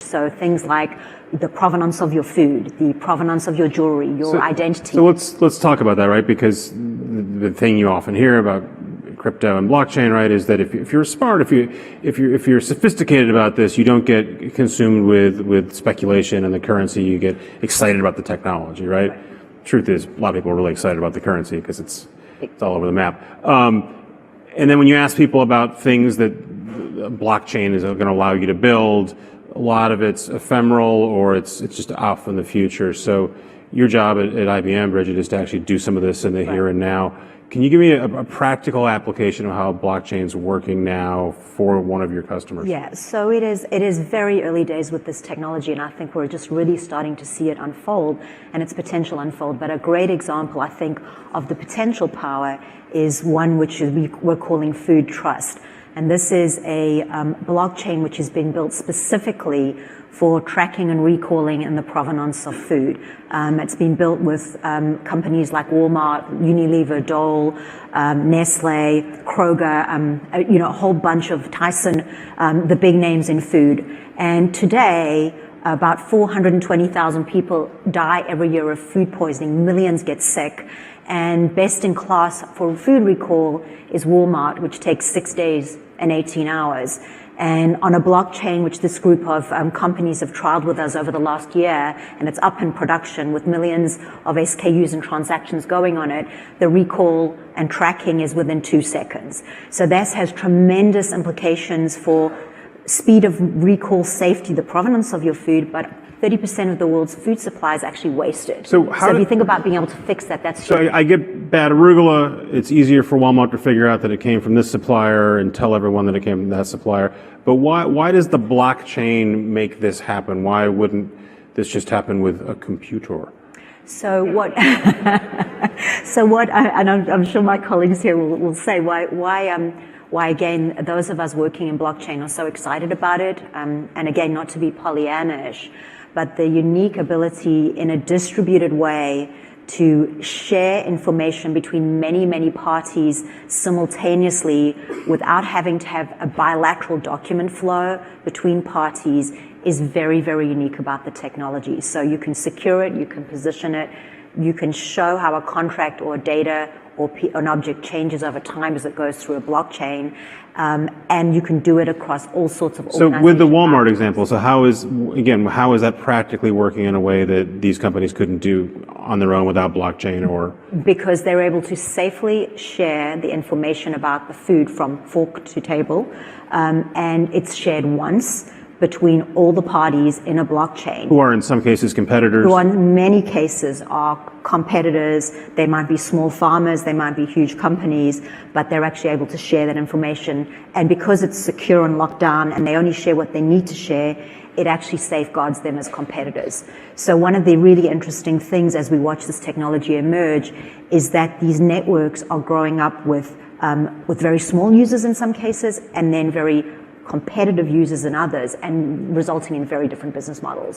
So things like the provenance of your food, the provenance of your jewelry, your identity. So let's talk about that, right? Because the thing you often hear about crypto and blockchain, right, is that if you're smart, if you're sophisticated about this, you don't get consumed with speculation and the currency. You get excited about the technology, right? Truth is, a lot of people are really excited about the currency because it's all over the map. And then when you ask people about things that blockchain is going to allow you to build, a lot of it's ephemeral or it's just off in the future. So your job at IBM, Bridget, is to actually do some of this in the here and now. Can you give me a practical application of how blockchain's working now for one of your customers? Yeah, so it is very early days with this technology, and I think we're just really starting to see it unfold and its potential unfold. But a great example, I think, of the potential power is one which we're calling food trust. And this is a blockchain which has been built specifically for tracking and recalling in the provenance of food. It's been built with companies like Walmart, Unilever, Dole, Nestle, Kroger, a whole bunch of Tyson, the big names in food. And today, about 420,000 people die every year of food poisoning. Millions get sick. And best in class for food recall is Walmart, which takes 6 days and 18 hours. And on a blockchain, which this group of companies have trialed with us over the last year, and it's up in production with millions of SKUs and transactions going on it, the recall and tracking is within 2 seconds. So this has tremendous implications for speed of recall, safety, the provenance of your food, but 30% of the world's food supply is actually wasted. So if you think about being able to fix that, that's huge. So I get bad arugula. It's easier for Walmart to figure out that it came from this supplier and tell everyone that it came from that supplier. But why does the blockchain make this happen? Why wouldn't this just happen with a computer? So what? And I'm sure my colleagues here will say why again those of us working in blockchain are so excited about it. And again, not to be Pollyannish, but the unique ability in a distributed way to share information between many, many parties simultaneously without having to have a bilateral document flow between parties is very, very unique about the technology. So you can secure it, you can position it, you can show how a contract or data or an object changes over time as it goes through a blockchain, and you can do it across all sorts of organizations. So with the Walmart example, so how is that practically working in a way that these companies couldn't do on their own without blockchain or? Because they're able to safely share the information about the food from fork to table, and it's shared once between all the parties in a blockchain. Who are in some cases competitors? Who in many cases are competitors. They might be small farmers, they might be huge companies, but they're actually able to share that information. And because it's secure and locked down and they only share what they need to share, it actually safeguards them as competitors. So one of the really interesting things as we watch this technology emerge is that these networks are growing up with very small users in some cases and then very competitive users in others, and resulting in very different business models.